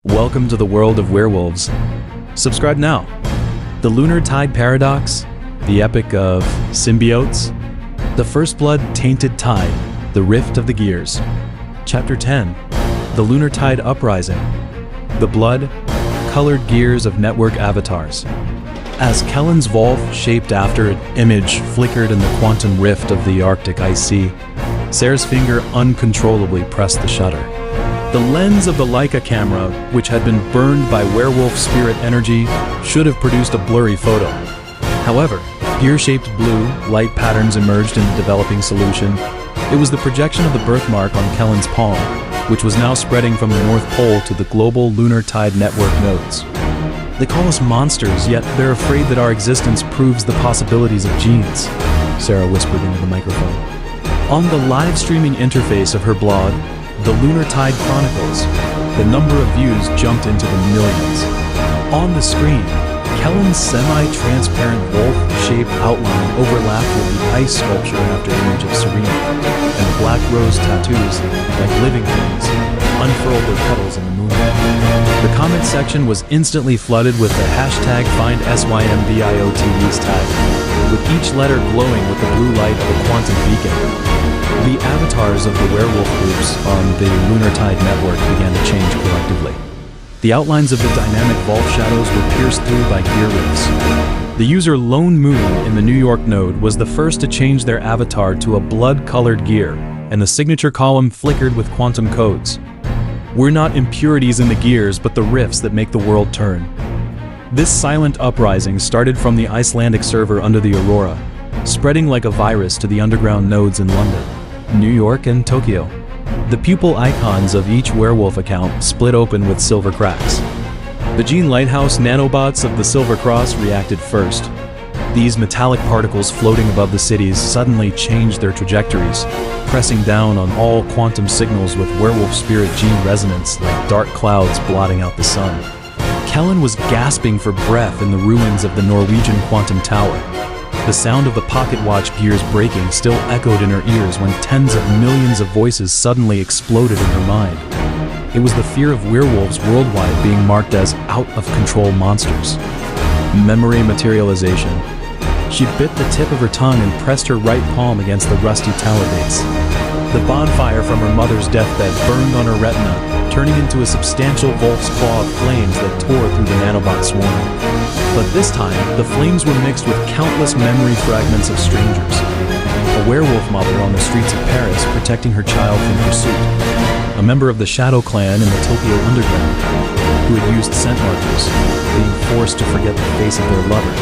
Welcome to the world of werewolves. Subscribe now. The Lunar Tide Paradox, the epic of Symbiotes, the First Blood Tainted Tide, the Rift of the Gears. Chapter 10, the Lunar Tide Uprising, the blood-colored gears of network avatars. As Kylan's Wolf, shaped after an image, flickered in the quantum rift of the Arctic ice sea, Sarah's finger uncontrollably pressed the shutter. The lens of the Leica camera, which had been burned by werewolf spirit energy, should have produced a blurry photo. However, gear-shaped blue, light patterns emerged in the developing solution. It was the projection of the birthmark on Kylan's palm, which was now spreading from the North Pole to the global Lunar Tide Network nodes. They call us monsters, yet they're afraid that our existence proves the possibilities of genes, Sarah whispered into the microphone. On the live streaming interface of her blog, The Lunar Tide Chronicles, the number of views jumped into the millions. On the screen, Kylan's semi-transparent wolf-shaped outline overlapped with the ice sculpture after image of Serena, and the black rose tattoos, like living things, unfurled their petals in the moonlight. The comment section was instantly flooded with the hashtag #FindSYMBIOTEs tag, with each letter glowing with the blue light of a quantum beacon. The avatars of the werewolf groups on the Lunar Tide Network began to change collectively. The outlines of the dynamic wolf shadows were pierced through by gear rifts. The user Lone Moon in the New York node was the first to change their avatar to a blood-colored gear, and the signature column flickered with quantum codes. We're not impurities in the gears, but the rifts that make the world turn. This silent uprising started from the Icelandic server under the Aurora, spreading like a virus to the underground nodes in London, New York, and Tokyo. The pupil icons of each werewolf account split open with silver cracks. The Gene Lighthouse nanobots of the Silver Cross reacted first. These metallic particles floating above the cities suddenly changed their trajectories, pressing down on all quantum signals with werewolf spirit gene resonance like dark clouds blotting out the sun. Kylan was gasping for breath in the ruins of the Norwegian quantum tower. The sound of the pocket watch gears breaking still echoed in her ears when tens of millions of voices suddenly exploded in her mind. It was the fear of werewolves worldwide being marked as out-of-control monsters. Memory materialization. She bit the tip of her tongue and pressed her right palm against the rusty tower base. The bonfire from her mother's deathbed burned on her retina, turning into a substantial wolf's claw of flames that tore through the nanobot swarm. But this time, the flames were mixed with countless memory fragments of strangers. A werewolf mother on the streets of Paris protecting her child from pursuit. A member of the Shadow Clan in the Tokyo Underground, who had used scent markers, being forced to forget the face of their lover.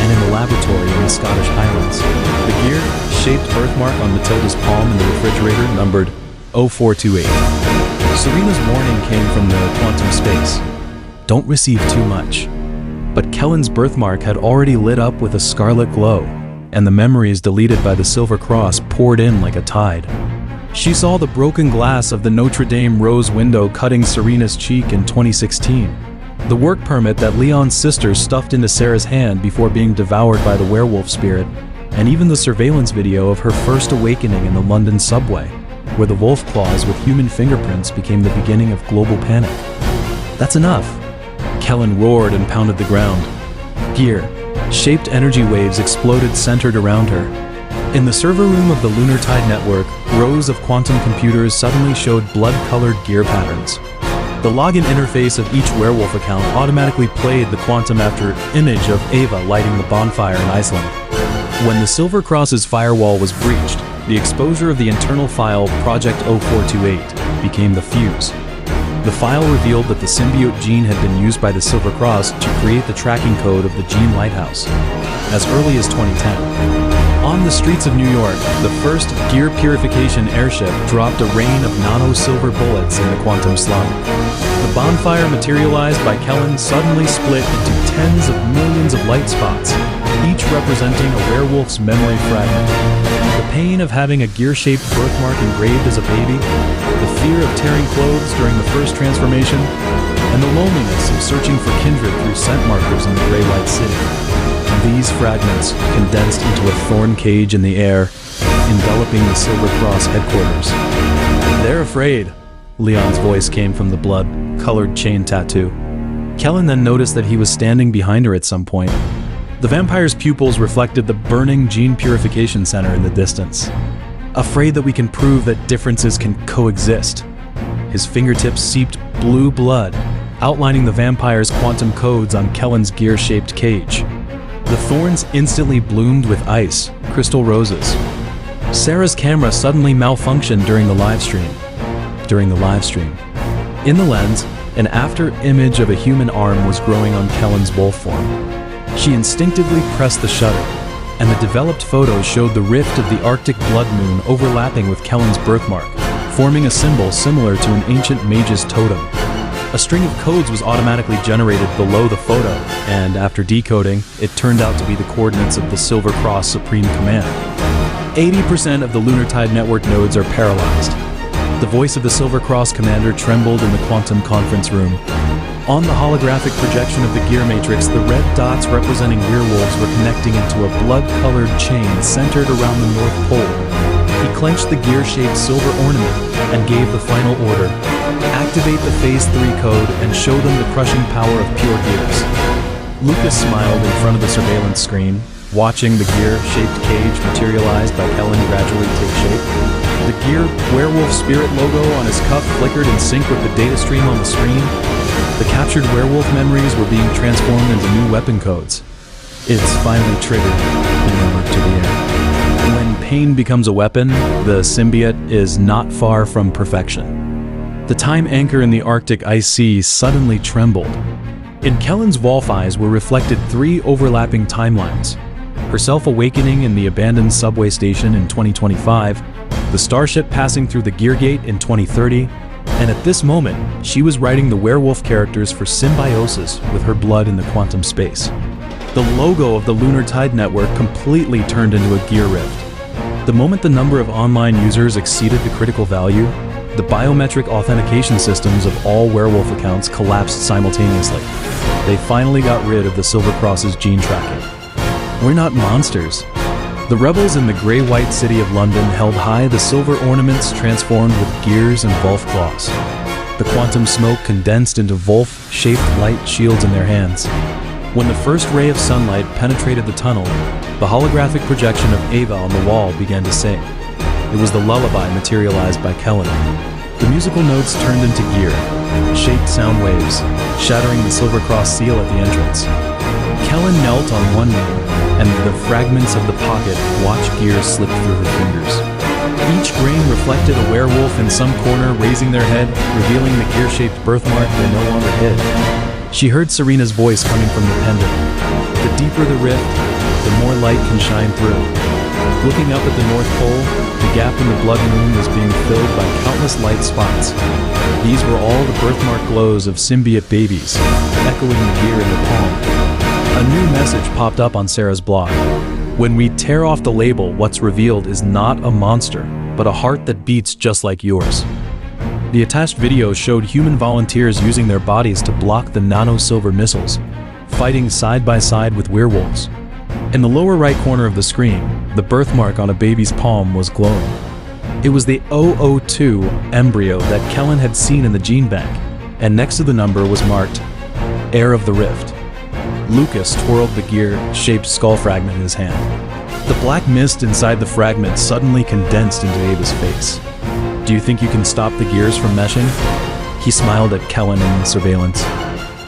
And in the laboratory in the Scottish Highlands, the gear-shaped birthmark on Matilda's palm in the refrigerator numbered 0428. Serena's warning came from the quantum space. Don't receive too much. But Kylan's birthmark had already lit up with a scarlet glow, and the memories deleted by the Silver Cross poured in like a tide. She saw the broken glass of the Notre Dame rose window cutting Serena's cheek in 2016, the work permit that Leon's sister stuffed into Sarah's hand before being devoured by the werewolf spirit, and even the surveillance video of her first awakening in the London subway, where the wolf claws with human fingerprints became the beginning of global panic. That's enough. Kylan roared and pounded the ground. Gear-shaped energy waves exploded centered around her. In the server room of the Lunar Tide Network, rows of quantum computers suddenly showed blood-colored gear patterns. The login interface of each werewolf account automatically played the quantum after image of Ava lighting the bonfire in Iceland. When the Silver Cross's firewall was breached, the exposure of the internal file Project 0428 became the fuse. The file revealed that the symbiote gene had been used by the Silver Cross to create the tracking code of the Gene Lighthouse, as early as 2010. On the streets of New York, the first gear purification airship dropped a rain of nano-silver bullets in the quantum slum. The bonfire materialized by Kylan suddenly split into tens of millions of light spots, each representing a werewolf's memory fragment. The pain of having a gear-shaped birthmark engraved as a baby, the fear of tearing clothes during the first transformation, and the loneliness of searching for kindred through scent markers in the gray light city. These fragments condensed into a thorn cage in the air, enveloping the Silver Cross headquarters. They're afraid. Leon's voice came from the blood-colored chain tattoo. Kylan then noticed that he was standing behind her at some point. The vampire's pupils reflected the burning gene purification center in the distance. Afraid that we can prove that differences can coexist. His fingertips seeped blue blood, outlining the vampire's quantum codes on Kellen's gear-shaped cage. The thorns instantly bloomed with ice, crystal roses. Sarah's camera suddenly malfunctioned during the live stream. In the lens, an after-image of a human arm was growing on Kellen's wolf form. She instinctively pressed the shutter, and the developed photos showed the rift of the Arctic blood moon overlapping with Kellen's birthmark, forming a symbol similar to an ancient mage's totem. A string of codes was automatically generated below the photo, and after decoding, it turned out to be the coordinates of the Silver Cross Supreme Command. 80% of the Lunar Tide Network nodes are paralyzed. The voice of the Silver Cross commander trembled in the quantum conference room. On the holographic projection of the gear matrix, the red dots representing werewolves were connecting into a blood-colored chain centered around the North Pole. He clenched the gear-shaped silver ornament and gave the final order. Activate the Phase 3 code and show them the crushing power of pure gears. Lucas smiled in front of the surveillance screen, watching the gear-shaped cage materialized by Kylan gradually take shape. The gear werewolf spirit logo on his cuff flickered in sync with the data stream on the screen. The captured werewolf memories were being transformed into new weapon codes. It's finally triggered, he murmured to the air. When pain becomes a weapon, the symbiote is not far from perfection. The time anchor in the Arctic ice sea suddenly trembled. In Kellen's wolf eyes were reflected 3 overlapping timelines. Herself awakening in the abandoned subway station in 2025, the starship passing through the gear gate in 2030, and at this moment, she was writing the werewolf characters for symbiosis with her blood in the quantum space. The logo of the Lunar Tide Network completely turned into a gear rift. The moment the number of online users exceeded the critical value, the biometric authentication systems of all werewolf accounts collapsed simultaneously. They finally got rid of the Silver Cross's gene tracking. We're not monsters. The rebels in the grey-white city of London held high the silver ornaments transformed with gears and wolf claws. The quantum smoke condensed into wolf-shaped light shields in their hands. When the first ray of sunlight penetrated the tunnel, the holographic projection of Ava on the wall began to sing. It was the lullaby materialized by Kylan. The musical notes turned into gear, shaped sound waves, shattering the Silver Cross seal at the entrance. Kylan knelt on one knee, and the fragments of the pocket watched gears slip through her fingers. Each grain reflected a werewolf in some corner raising their head, revealing the gear-shaped birthmark they no longer hid. She heard Serena's voice coming from the pendant. The deeper the rift, the more light can shine through. Looking up at the North Pole, the gap in the blood moon was being filled by countless light spots. These were all the birthmark glows of symbiote babies, echoing the gear in the palm. A new message popped up on Sarah's blog. When we tear off the label, what's revealed is not a monster, but a heart that beats just like yours. The attached video showed human volunteers using their bodies to block the nano-silver missiles, fighting side by side with werewolves. In the lower right corner of the screen, the birthmark on a baby's palm was glowing. It was the 002 embryo that Kylan had seen in the gene bank, and next to the number was marked Era of the Rift. Lucas twirled the gear-shaped skull fragment in his hand. The black mist inside the fragment suddenly condensed into Ava's face. Do you think you can stop the gears from meshing? He smiled at Kylan in surveillance.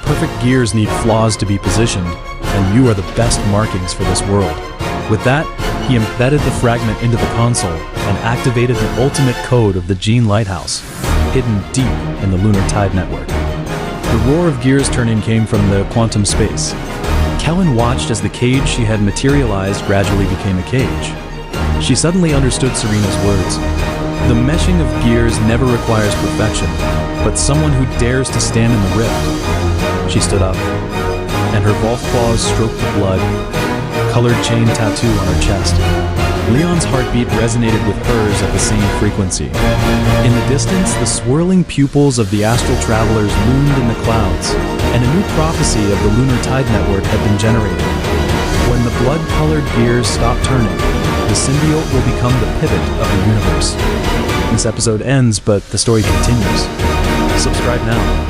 Perfect gears need flaws to be positioned, and you are the best markings for this world. With that, he embedded the fragment into the console and activated the ultimate code of the Gene Lighthouse, hidden deep in the Lunar Tide Network. The roar of gears turning came from the quantum space. Kylan watched as the cage she had materialized gradually became a cage. She suddenly understood Serena's words. The meshing of gears never requires perfection, but someone who dares to stand in the rift. She stood up, and her wolf claws stroked the blood, colored chain tattoo on her chest. Leon's heartbeat resonated with hers at the same frequency. In the distance, the swirling pupils of the astral travelers loomed in the clouds, and a new prophecy of the Lunar Tide Network had been generated. When the blood-colored gears stop turning, the symbiote will become the pivot of the universe. This episode ends, but the story continues. Subscribe now.